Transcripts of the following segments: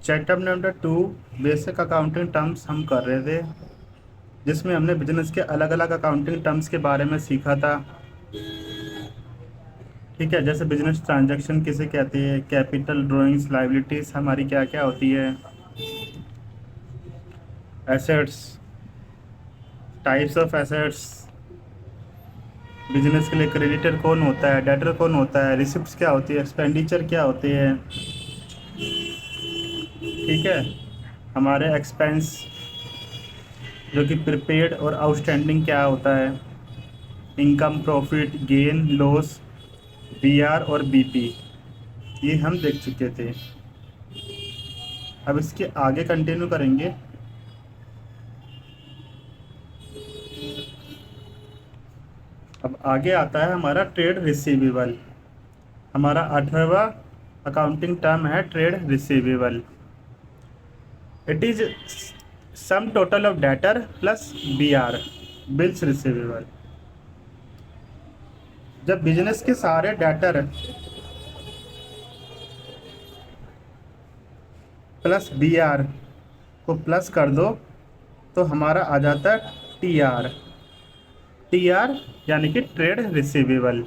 Chapter number 2 basic accounting terms हम कर रहे थे, जिसमें हमने बिजनेस के अलग अलग अकाउंटिंग टर्म्स के बारे में सीखा था। ठीक है, जैसे बिजनेस ट्रांजैक्शन किसे कहते हैं, कैपिटल, ड्राइंग्स, लाइबिलिटीज हमारी क्या क्या होती है, assets, types of assets, business के लिए क्रेडिटर कौन होता है, डेटर कौन होता है, रिसिप्ट्स क्या होती है, एक्सपेंडिचर क्या होते हैं। ठीक है, हमारे एक्सपेंस जो कि प्रीपेड और आउटस्टैंडिंग क्या होता है, income, profit, gain, loss, BR और बीपी, ये हम देख चुके थे। अब इसके आगे कंटिन्यू करेंगे। अब आगे आता है हमारा ट्रेड रिसीवेबल। हमारा 18वां अकाउंटिंग टर्म है trade receivable. It is sum total of debtor plus BR, bills receivable. जब बिजनेस के सारे डेटर प्लस बीआर को प्लस कर दो तो हमारा आ जाता है टीआर। टीआर यानी कि ट्रेड रिसीवेबल।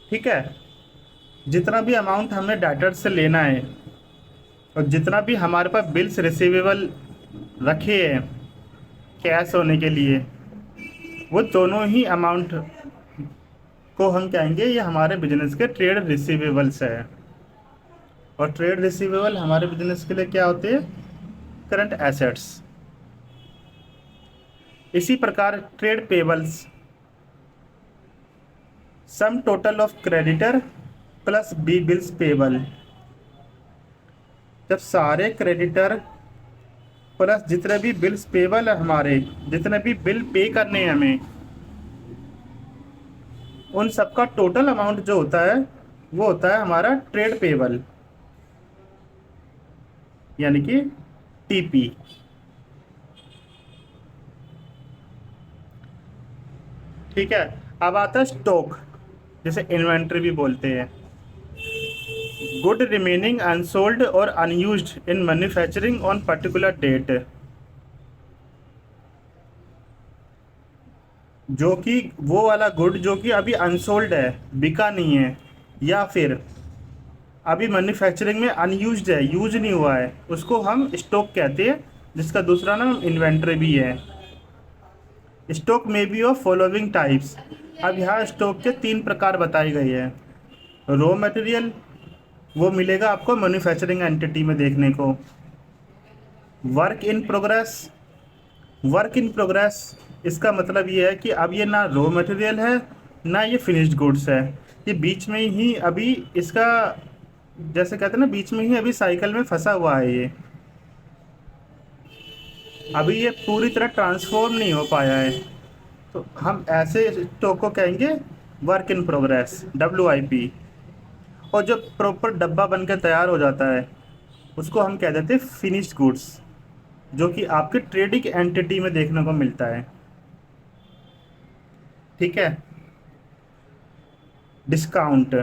ठीक है, जितना भी अमाउंट हमें डेटर से लेना है और जितना भी हमारे पास बिल्स रिसीवेबल रखे हैं कैश होने के लिए, वो दोनों ही अमाउंट को हम कहेंगे ये हमारे बिजनेस के ट्रेड रिसीवेबल्स है। और ट्रेड रिसीवेबल हमारे बिजनेस के लिए क्या होते हैं, करंट एसेट्स। इसी प्रकार trade payables, sum total of creditor plus B bills payable. जब सारे क्रेडिटर प्लस जितने भी बिल्स पेबल है, हमारे जितने भी बिल पे करने हैं हमें, उन सबका टोटल अमाउंट जो होता है वो होता है हमारा ट्रेड पेबल, यानी कि टीपी। ठीक है, अब आता है स्टॉक, जिसे इन्वेंट्री भी बोलते हैं। गुड रिमेनिंग अनसोल्ड और unused in manufacturing on particular date, जो कि वो वाला गुड जो कि अभी अनसोल्ड है, बिका नहीं है, या फिर अभी मैन्युफैक्चरिंग में अनयूज्ड है, यूज नहीं हुआ है, उसको हम स्टॉक कहते हैं, जिसका दूसरा नाम इन्वेंट्री भी है। स्टॉक में बी ऑफ फॉलोइंग टाइप्स। अब यहाँ स्टॉक के 3 प्रकार बताए गए हैं। रॉ मटेरियल, वो मिलेगा आपको मैन्युफैक्चरिंग एंटिटी में देखने को। Work in progress, work in progress इसका मतलब ये है कि अब ये ना रॉ मटेरियल है ना ये फिनिश्ड गुड्स है, ये बीच में ही अभी इसका, जैसे कहते हैं ना, बीच में ही अभी साइकिल में फंसा हुआ है ये, अभी ये पूरी तरह ट्रांसफॉर्म नहीं हो पाया है। तो हम ऐसे स्टॉक को कहेंगे वर्क इन प्रोग्रेस, WIP। और जो प्रॉपर डब्बा बन के तैयार हो जाता है उसको हम कह देते हैं फिनिश्ड गुड्स, जो कि आपके ट्रेडिंग एंटिटी में देखने को मिलता है। ठीक है, डिस्काउंट,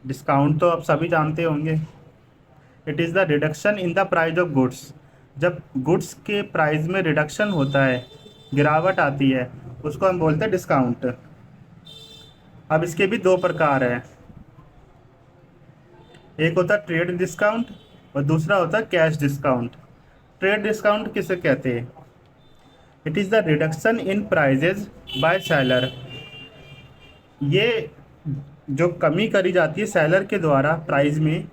डिस्काउंट तो आप सभी जानते होंगे। It is the reduction in the price of goods. जब गुड्स के प्राइस में रिडक्शन होता है, गिरावट आती है, उसको हम बोलते हैं डिस्काउंट। अब इसके भी 2 प्रकार हैं, एक होता है ट्रेड डिस्काउंट और दूसरा होता है कैश डिस्काउंट। ट्रेड डिस्काउंट किसे कहते हैं? It is the reduction in prices by seller. ये जो कमी करी जाती है सेलर के द्वारा प्राइस में,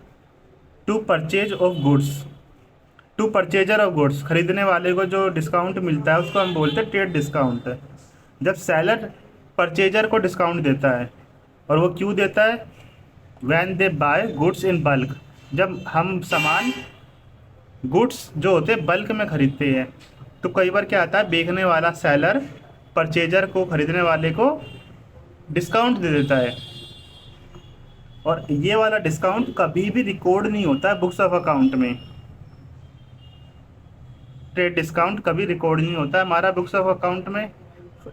to purchase of goods, to purchaser of goods, खरीदने वाले को जो डिस्काउंट मिलता है उसको हम बोलते हैं ट्रेड डिस्काउंट। जब सेलर परचेजर को डिस्काउंट देता है, और वो क्यों देता है? When they buy goods in bulk, जब हम सामान, गुड्स जो होते हैं बल्क में खरीदते हैं, तो कई बार क्या आता है, बेचने वाला सेलर परचेजर को, खरीदने वाले को डिस्काउंट दे देता है। और ये वाला डिस्काउंट कभी भी रिकॉर्ड नहीं होता है बुक्स ऑफ अकाउंट में। ट्रेड डिस्काउंट कभी रिकॉर्ड नहीं होता है हमारा बुक्स ऑफ अकाउंट में।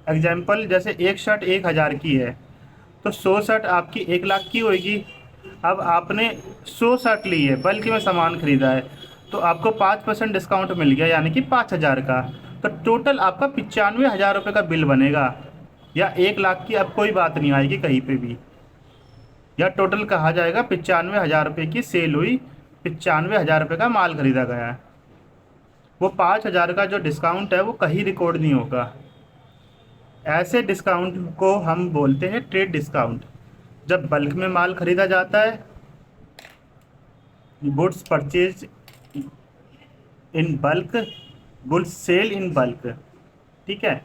एग्जाम्पल, जैसे एक शर्ट 1000 की है, तो 100 शर्ट आपकी 1 लाख की होगी, अब आपने 100 शर्ट ली है, बल्क में सामान खरीदा है, तो आपको 5% डिस्काउंट मिल गया, यानी कि 5,000 का। तो टोटल आपका 95,000 रुपये का बिल बनेगा, या 1 लाख की अब कोई बात नहीं आएगी कहीं पे भी, या टोटल कहा जाएगा 95,000 रुपये की सेल हुई, 95,000 रुपये का माल खरीदा गया है। वो 5,000 का जो डिस्काउंट है वो कहीं रिकॉर्ड नहीं होगा। ऐसे डिस्काउंट को हम बोलते हैं ट्रेड डिस्काउंट। जब बल्क में माल खरीदा जाता है, goods purchase in bulk, goods sale in bulk, ठीक है।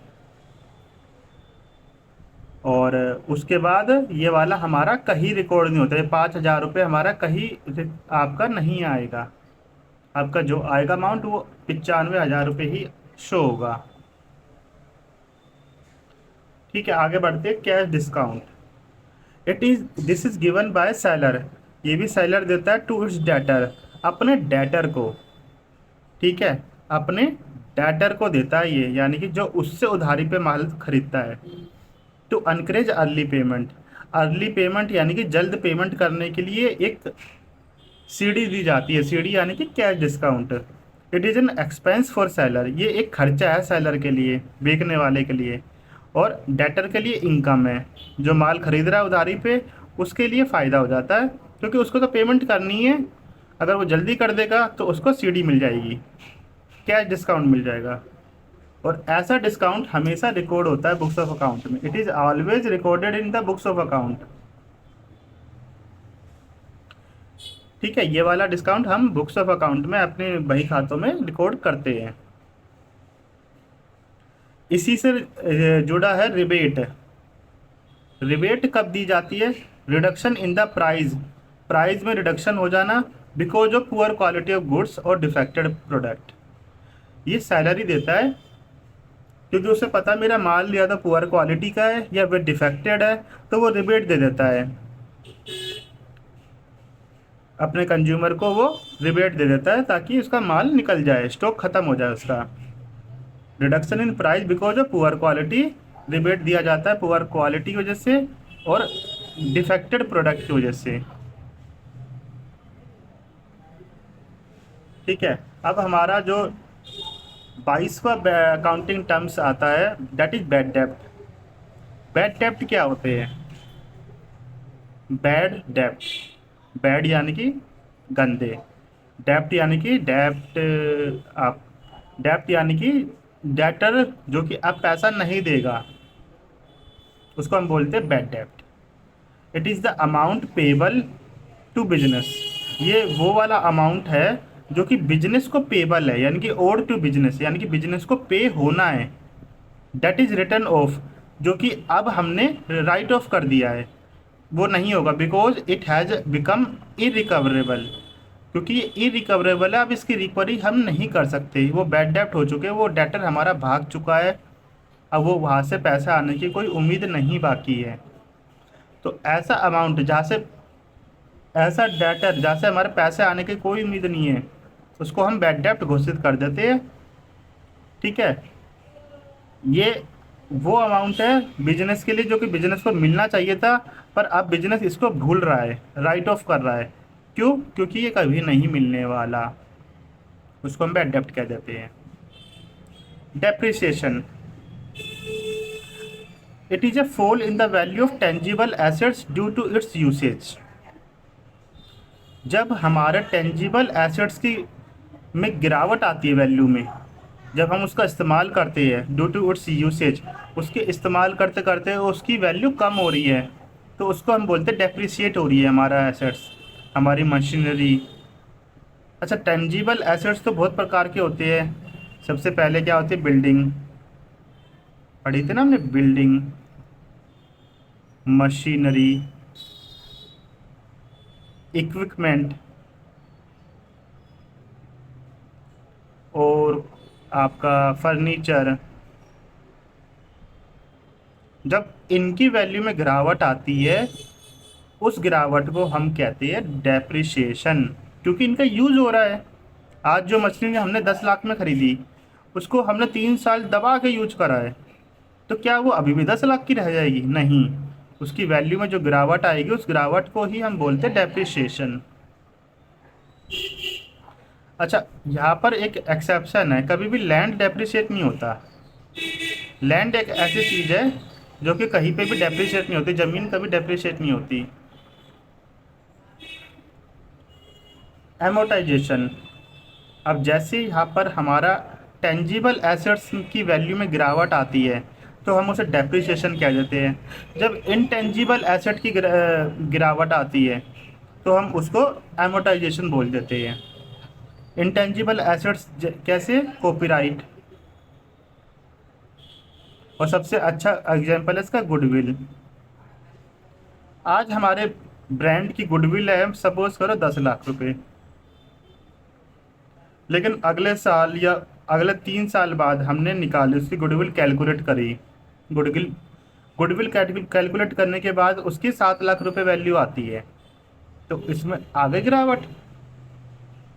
और उसके बाद ये वाला हमारा कहीं रिकॉर्ड नहीं होता है, 5,000 रुपये हमारा कहीं आपका नहीं आएगा। आपका जो आएगा अमाउंट वो 95,000 रुपये ही शो होगा, ठीक है। आगे बढ़ते हैं, cash discount. This is given by seller, ये भी सेलर देता है टू इट्स डेटर, अपने डेटर को, ठीक है, अपने डेटर को देता है ये, यानी कि जो उससे उधारी पे माल खरीदता है। To encourage early payment, early payment यानी कि जल्द पेमेंट करने के लिए एक सीडी दी जाती है, सीडी यानी कि cash discount. It is an expense for seller, ये एक खर्चा है सेलर के लिए, बेचने वाले के लिए, और डेटर के लिए इनकम है, जो माल खरीद रहा है उधारी पे उसके लिए फ़ायदा हो जाता है, क्योंकि उसको तो पेमेंट करनी है। अगर वो जल्दी कर देगा तो उसको सीडी मिल जाएगी, कैश डिस्काउंट मिल जाएगा। और ऐसा डिस्काउंट हमेशा रिकॉर्ड होता है बुक्स ऑफ अकाउंट में, it is always recorded in the books of account, ठीक है। ये वाला डिस्काउंट हम बुक्स ऑफ अकाउंट में अपने बही खातों में रिकॉर्ड करते हैं। इसी से जुड़ा है रिबेट। रिबेट कब दी जाती है? Reduction in the price, price में रिडक्शन हो जाना because of poor quality of goods और डिफेक्टेड प्रोडक्ट। ये सैलरी देता है क्योंकि उसे पता मेरा माल लिया था पुअर क्वालिटी का है या वह डिफेक्टेड है, तो वो रिबेट दे देता है अपने कंज्यूमर को, वो रिबेट दे देता है ताकि उसका माल निकल जाए, स्टॉक खत्म हो जाए उसका। Reduction in price because of poor quality, rebate दिया जाता है पुअर क्वालिटी की वजह से और डिफेक्टेड प्रोडक्ट की वजह से, ठीक है। अब हमारा जो 22वां अकाउंटिंग टर्म्स आता है, दैट इज बैड डेप्ट। बैड डेप्ट क्या होते हैं? बैड डेप्ट, बैड यानी कि गंदे, डेप्ट यानी कि आप डेप्ट यानी कि डेटर जो कि अब पैसा नहीं देगा, उसको हम बोलते हैं बैड डेप्ट। It is the amount payable to business, ये वो वाला अमाउंट है जो कि बिजनेस को पेबल है, यानी कि ओड टू बिजनेस, यानी कि बिजनेस को पे होना है। डेट इज़ रिटर्न ऑफ, जो कि अब हमने राइट ऑफ कर दिया है, वो नहीं होगा because it has become irrecoverable, क्योंकि ये इरिकवरेबल है, अब इसकी रिकवरी हम नहीं कर सकते, वो बैड डेप्ट हो चुके हैं, वो डेटर हमारा भाग चुका है, अब वो वहाँ से पैसा आने की कोई उम्मीद नहीं बाकी है। तो ऐसा अमाउंट जहाँ से, ऐसा डेटर जहाँ से हमारे पैसे आने की कोई उम्मीद नहीं है, उसको हम बैड डेप्ट घोषित कर देते हैं, ठीक है। ये वो अमाउंट है बिजनेस के लिए जो कि बिजनेस को मिलना चाहिए था, पर अब बिजनेस इसको भूल रहा है, राइट ऑफ कर रहा है। क्यों? क्योंकि ये कभी नहीं मिलने वाला, उसको हम बैड डेप्ट कह देते हैं। Depreciation, it is a fall in the value of tangible assets due to its usage. जब हमारे टेंजिबल एसेट्स की में गिरावट आती है वैल्यू में, जब हम उसका इस्तेमाल करते हैं ड्यू टू इट्स यूसेज, उसके इस्तेमाल करते करते उसकी वैल्यू कम हो रही है, तो उसको हम बोलते हैं डेप्रिसिएट हो रही है हमारा एसेट्स, हमारी मशीनरी। अच्छा, टेंजिबल एसेट्स तो बहुत प्रकार के होते हैं। सबसे पहले क्या होती है? बिल्डिंग, पढ़ी थी ना हमने, बिल्डिंग, मशीनरी, इक्विपमेंट और आपका फर्नीचर। जब इनकी वैल्यू में गिरावट आती है, उस गिरावट को हम कहते हैं डेप्रिसिएशन, क्योंकि इनका यूज़ हो रहा है। आज जो मशीन हमने 10 लाख में ख़रीदी, उसको हमने 3 साल दबा के यूज करा है, तो क्या वो अभी भी 10 लाख की रह जाएगी? नहीं, उसकी वैल्यू में जो गिरावट आएगी उस गिरावट को ही हम बोलते हैं डेप्रिसिएशन। अच्छा, यहाँ पर एक एक्सेप्शन है, कभी भी लैंड डेप्रिशिएट नहीं होता। लैंड एक ऐसी चीज़ है जो कि कहीं पे भी डेप्रिशिएट नहीं होती, ज़मीन कभी डेप्रिशिएट नहीं होती। एमोटाइजेशन, अब जैसे यहाँ पर हमारा टेंजिबल एसेट्स की वैल्यू में गिरावट आती है तो हम उसे डेप्रिसिएशन कह देते हैं। जब इनटेंजिबल एसेट की गिरावट आती है तो हम उसको एमोटाइजेशन बोल देते हैं। इंटेंजिबल एसेट्स कैसे? कॉपीराइट, और सबसे अच्छा एग्जांपल है इसका गुडविल। आज हमारे ब्रांड की गुडविल है सपोज करो 10 लाख रुपए, लेकिन अगले साल या अगले 3 साल बाद हमने निकाली उसकी गुडविल कैलकुलेट करी। गुडविल गुडविल कैलकुलेट करने के बाद उसकी 7 लाख रुपए वैल्यू आती है, तो इसमें आ गई गिरावट।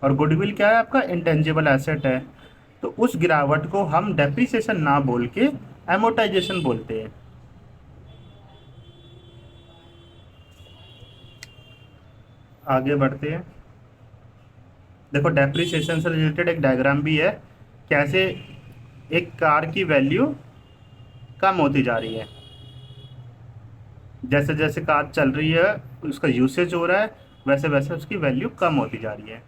और गुडविल क्या है? आपका इंटेंजिबल एसेट है, तो उस गिरावट को हम डेप्रिसिएशन ना बोल के एमोटाइजेशन बोलते हैं। आगे बढ़ते हैं। देखो, डेप्रिसिएशन से रिलेटेड एक डायग्राम भी है, कैसे एक कार की वैल्यू कम होती जा रही है। जैसे जैसे कार चल रही है, उसका यूसेज हो रहा है, वैसे वैसे उसकी वैल्यू कम होती जा रही है।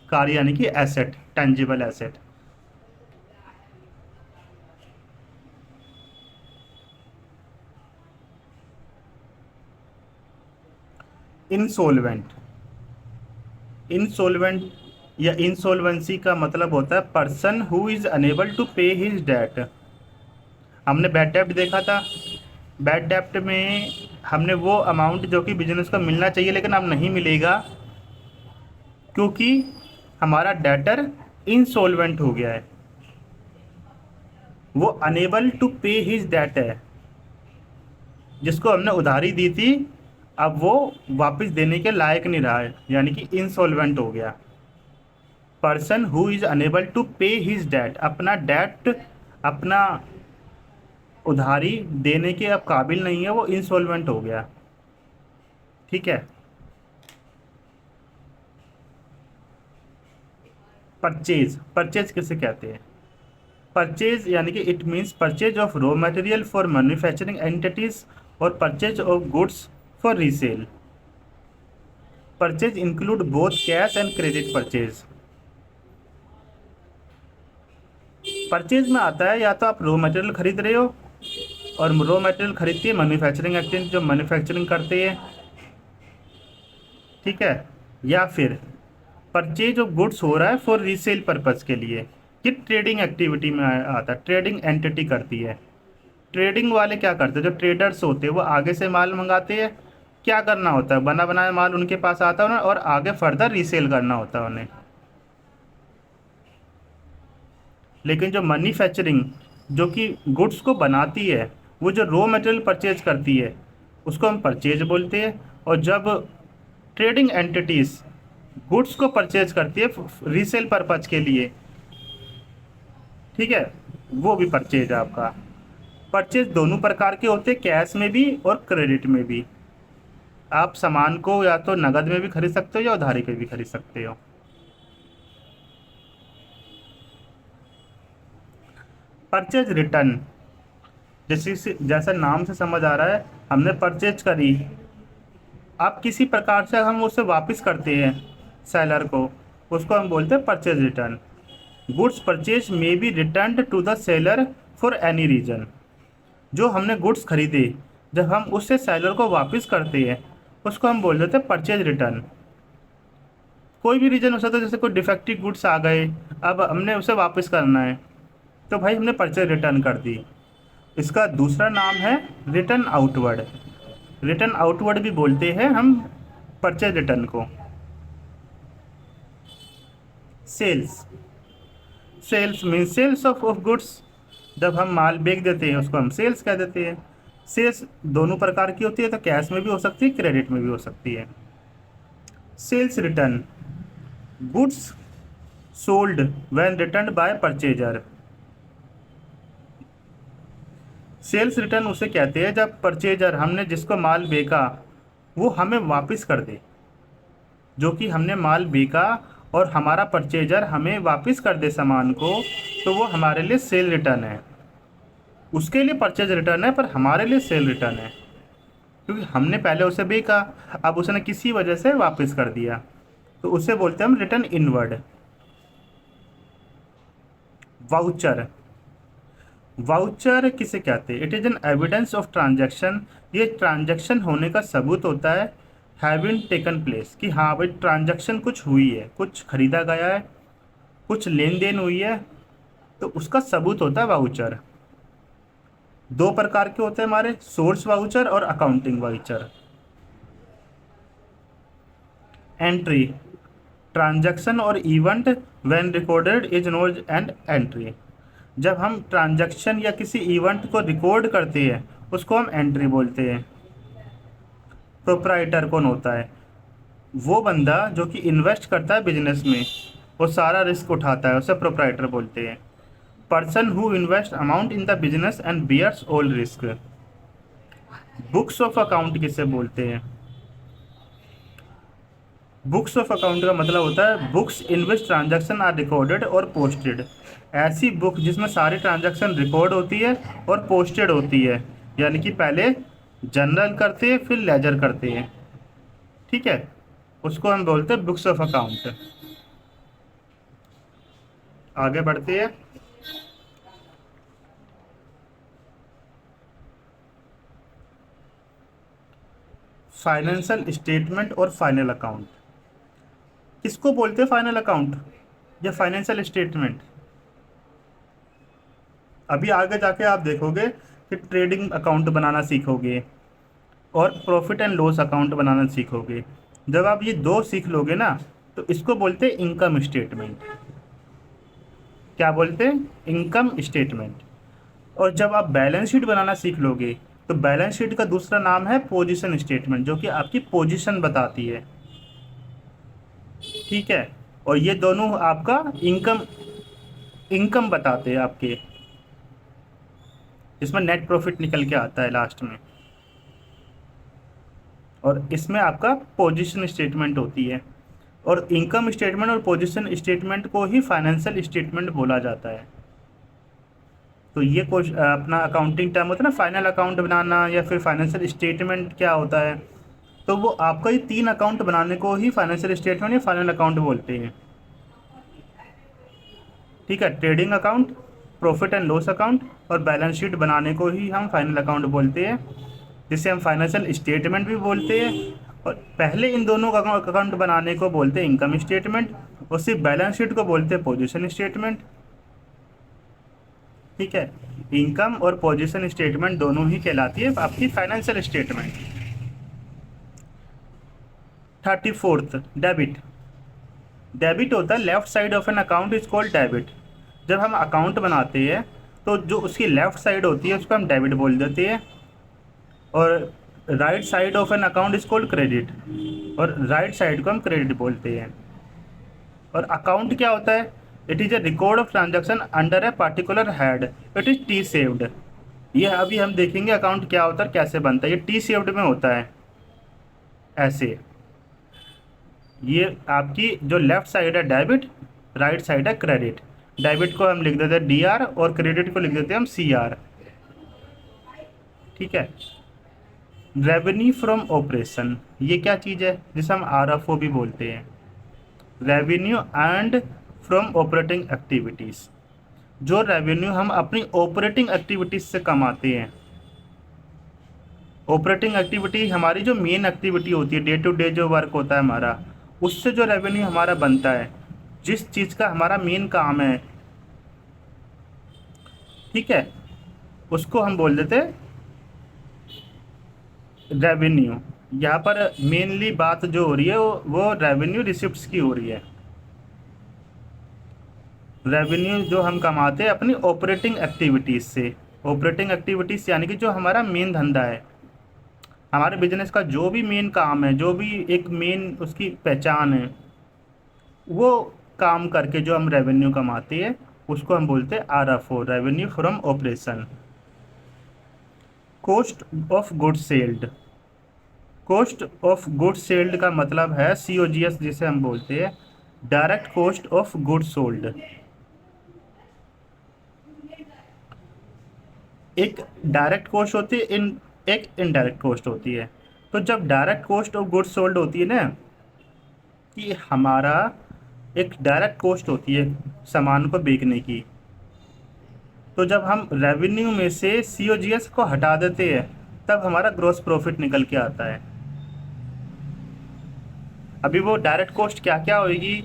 कार यानी कि asset, tangible asset. Insolvent, insolvent या इंसॉल्वेंसी का मतलब होता है person who is unable to pay his debt. हमने बैड डेप्ट देखा था। बैड डेप्ट में हमने वो अमाउंट जो कि बिजनेस को मिलना चाहिए लेकिन अब नहीं मिलेगा, क्योंकि हमारा डेटर इंसॉल्वेंट हो गया है, वो enable to pay his date है। जिसको हमने उधारी दी थी अब वो वापस देने के लायक नहीं रहा है, यानी कि इंसॉल्वेंट हो गया। Person who is unable to pay his debt, अपना डेट, अपना उधारी देने के अब काबिल नहीं है, वो इंसॉल्वेंट हो गया। ठीक है। परचेज, परचेज किसे कहते हैं? परचेज यानी कि it means purchase of raw material for manufacturing entities और purchase of goods for resale. Purchase include both cash and credit purchase. Purchase में आता है या तो आप रॉ मटेरियल खरीद रहे हो, और रॉ मटेरियल खरीदती है मैन्युफैक्चरिंग एक्टिविटी जो मैन्युफैक्चरिंग करते हैं, ठीक है। या फिर परचेज ऑफ गुड्स हो रहा है फॉर रीसेल पर्पज़ के लिए, ये ट्रेडिंग एक्टिविटी में आता है, ट्रेडिंग एंटिटी करती है। ट्रेडिंग वाले क्या करते हैं? जो ट्रेडर्स होते हैं वो आगे से माल मंगाते हैं, क्या करना होता है? बना बनाया माल उनके पास आता है और आगे फर्दर रीसेल करना होता है उन्हें। लेकिन जो मैन्युफैक्चरिंग जो कि गुड्स को बनाती है, वो जो रॉ मटेरियल परचेज करती है उसको हम परचेज बोलते हैं। और जब ट्रेडिंग एंटिटीज़ गुड्स को परचेज करती है रीसेल पर्पज के लिए, ठीक है, वो भी परचेज है आपका। परचेज दोनों प्रकार के होते हैं, कैश में भी और क्रेडिट में भी। आप सामान को या तो नगद में भी खरीद सकते हो या उधारी पे भी खरीद सकते हो। परचेज रिटर्न, जैसा नाम से समझ आ रहा है, हमने परचेज करी, अब किसी प्रकार से हम उसे वापस करते हैं सेलर को, उसको हम बोलते हैं purchase return. Goods purchase may be return to the seller for any reason. जो हमने गुड्स खरीदे, जब हम उससे सेलर को वापस करते हैं उसको हम बोल देते हैं परचेज रिटर्न। कोई भी रीज़न हो सकता है, जैसे कोई डिफेक्टिव गुड्स आ गए, अब हमने उसे वापस करना है, तो भाई हमने परचेज रिटर्न कर दी। इसका दूसरा नाम है रिटर्न आउटवर्ड। रिटर्न आउटवर्ड भी बोलते हैं हम परचेज रिटर्न को। Sales, sales means sales of goods. जब हम माल बेच देते हैं उसको हम सेल्स कह देते हैं। सेल्स दोनों प्रकार की होती है, तो कैश में भी हो सकती है, क्रेडिट में भी हो सकती है। Sales return, goods sold when return by purchaser. Sales return उसे कहते हैं जब परचेजर, हमने जिसको माल बेचा, वो हमें वापस कर दे। जो कि हमने माल बेचा और हमारा परचेजर हमें वापस कर दे सामान को, तो वो हमारे लिए सेल रिटर्न है। उसके लिए परचेज रिटर्न है, पर हमारे लिए सेल रिटर्न है, क्योंकि हमने पहले उसे बेचा, अब उसने किसी वजह से वापस कर दिया, तो उसे बोलते हैं हम रिटर्न इनवर्ड। वाउचर, वाउचर किसे कहते हैं? It is an evidence of transaction, ये ट्रांजैक्शन होने का सबूत होता है। हैविंग टेकन प्लेस, कि हाँ भाई ट्रांजैक्शन कुछ हुई है, कुछ खरीदा गया है, कुछ लेन देन हुई है, तो उसका सबूत होता है वाउचर। दो प्रकार के होते हैं हमारे, सोर्स वाउचर और अकाउंटिंग वाउचर। एंट्री, ट्रांजैक्शन और event when recorded is known and entry. जब हम ट्रांजैक्शन या किसी इवेंट को रिकॉर्ड करते हैं उसको हम एंट्री बोलते हैं। प्रोप्राइटर कौन होता है? वो बंदा जो कि इन्वेस्ट करता है बिजनेस में, वो सारा रिस्क उठाता है, उसे प्रोप्राइटर बोलते हैं। Person who invest amount in the business and bears all risk. Books of account किसे बोलते हैं? बुक्स ऑफ अकाउंट का मतलब होता है books in which transaction are recorded और पोस्टेड। ऐसी बुक जिसमें सारी ट्रांजैक्शन रिकॉर्ड होती है और पोस्टेड होती है, यानी कि पहले जनरल करते हैं फिर लेजर करते हैं, ठीक है, उसको हम बोलते हैं बुक्स ऑफ अकाउंट। आगे बढ़ते हैं। फाइनेंशियल स्टेटमेंट और फाइनल अकाउंट किसको बोलते हैं? फाइनल अकाउंट या फाइनेंशियल स्टेटमेंट? अभी आगे जाके आप देखोगे कि ट्रेडिंग अकाउंट बनाना सीखोगे और प्रॉफिट एंड लॉस अकाउंट बनाना सीखोगे। जब आप ये दो सीख लोगे ना, तो इसको बोलते हैं इनकम स्टेटमेंट। क्या बोलते हैं? Income statement. और जब आप बैलेंस शीट बनाना सीख लोगे, तो बैलेंस शीट का दूसरा नाम है पोजीशन स्टेटमेंट, जो कि आपकी पोजीशन बताती है, ठीक है। और ये दोनों आपका इनकम इनकम बताते हैं आपके, इसमें नेट प्रॉफिट निकल के आता है लास्ट में, और इसमें आपका पोजीशन स्टेटमेंट होती है। और इनकम स्टेटमेंट और पोजीशन स्टेटमेंट को ही फाइनेंशियल स्टेटमेंट बोला जाता है। तो ये कुछ अपना अकाउंटिंग टर्म होता है ना, फाइनल अकाउंट बनाना या फिर फाइनेंशियल स्टेटमेंट क्या होता है, तो वो आपका ये तीन अकाउंट बनाने को ही फाइनेंशियल स्टेटमेंट या फाइनल अकाउंट बोलते हैं, ठीक है। Trading account, profit and loss account और बैलेंस शीट बनाने को ही हम फाइनल अकाउंट बोलते हैं, जिसे हम फाइनेंशियल स्टेटमेंट भी बोलते हैं। और पहले इन दोनों का अकाउंट बनाने को बोलते हैं इनकम स्टेटमेंट, और सिर्फ बैलेंस शीट को बोलते हैं पोजीशन स्टेटमेंट, ठीक है। इनकम और पोजीशन स्टेटमेंट दोनों ही कहलाती है आपकी financial statement. 34th, debit. Debit होता है left side of an account is called debit. जब हम अकाउंट बनाते हैं तो जो उसकी लेफ्ट साइड होती है उसको हम डेबिट बोल देते हैं, और right side of an account is called credit, और राइट साइड को हम क्रेडिट बोलते हैं। और अकाउंट क्या होता है? It is a record of transaction under a particular head, it is T saved. ये अभी हम देखेंगे अकाउंट क्या होता है, कैसे बनता है। ये टी सेव्ड में होता है ऐसे। ये आपकी जो लेफ्ट साइड है डेबिट, राइट साइड है क्रेडिट। डेबिट को हम लिख देते हैं डी आर और क्रेडिट को लिख देते हैं हम सी आर, ठीक है। रेवेन्यू फ्रॉम ऑपरेशन, ये क्या चीज़ है? जिसे हम आर एफ ओ भी बोलते हैं, revenue and from operating activities. जो रेवेन्यू हम अपनी ऑपरेटिंग एक्टिविटीज़ से कमाते हैं। ऑपरेटिंग एक्टिविटी हमारी जो मेन एक्टिविटी होती है, डे टू डे जो वर्क होता है हमारा, उससे जो रेवेन्यू हमारा बनता है, जिस चीज़ का हमारा मेन काम है, ठीक है, उसको हम बोल देते हैं रेवेन्यू। यहाँ पर मेनली बात जो हो रही है वो रेवेन्यू रिसिप्ट्स की हो रही है। रेवेन्यू जो हम कमाते हैं अपनी ऑपरेटिंग एक्टिविटीज़ से। ऑपरेटिंग एक्टिविटीज़ यानी कि जो हमारा मेन धंधा है, हमारे बिजनेस का जो भी मेन काम है, जो भी एक मेन उसकी पहचान है, वो काम करके जो हम रेवेन्यू कमाते हैं उसको हम बोलते हैं R F O, revenue from operation. Cost of goods sold. Cost of goods sold का मतलब है COGS, जिसे हम बोलते हैं direct cost of goods sold. एक डायरेक्ट कॉस्ट होती है, एक इनडायरेक्ट कॉस्ट होती है। तो जब direct cost of goods sold होती है ना, कि हमारा एक डायरेक्ट कॉस्ट होती है सामान को बेचने की, तो जब हम रेवेन्यू में से COGS को हटा देते हैं तब हमारा ग्रॉस प्रॉफिट निकल के आता है। अभी वो डायरेक्ट कॉस्ट क्या क्या होगी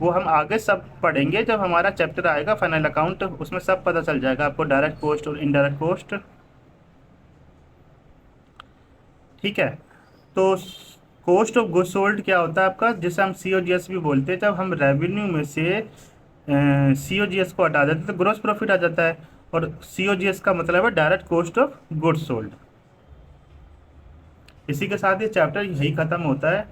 वो हम आगे सब पढ़ेंगे, जब हमारा चैप्टर आएगा फाइनल अकाउंट, उसमें सब पता चल जाएगा आपको, डायरेक्ट कॉस्ट और इनडायरेक्ट कॉस्ट। ठीक है, तो कॉस्ट ऑफ गुड्स सोल्ड क्या होता है आपका, जिसे हम COGS भी बोलते हैं। जब हम रेवेन्यू में से COGS को हटा देते हैं तो ग्रॉस प्रॉफिट आ जाता है, और COGS का मतलब है direct cost of goods sold. इसी के साथ ये चैप्टर यही ख़त्म होता है।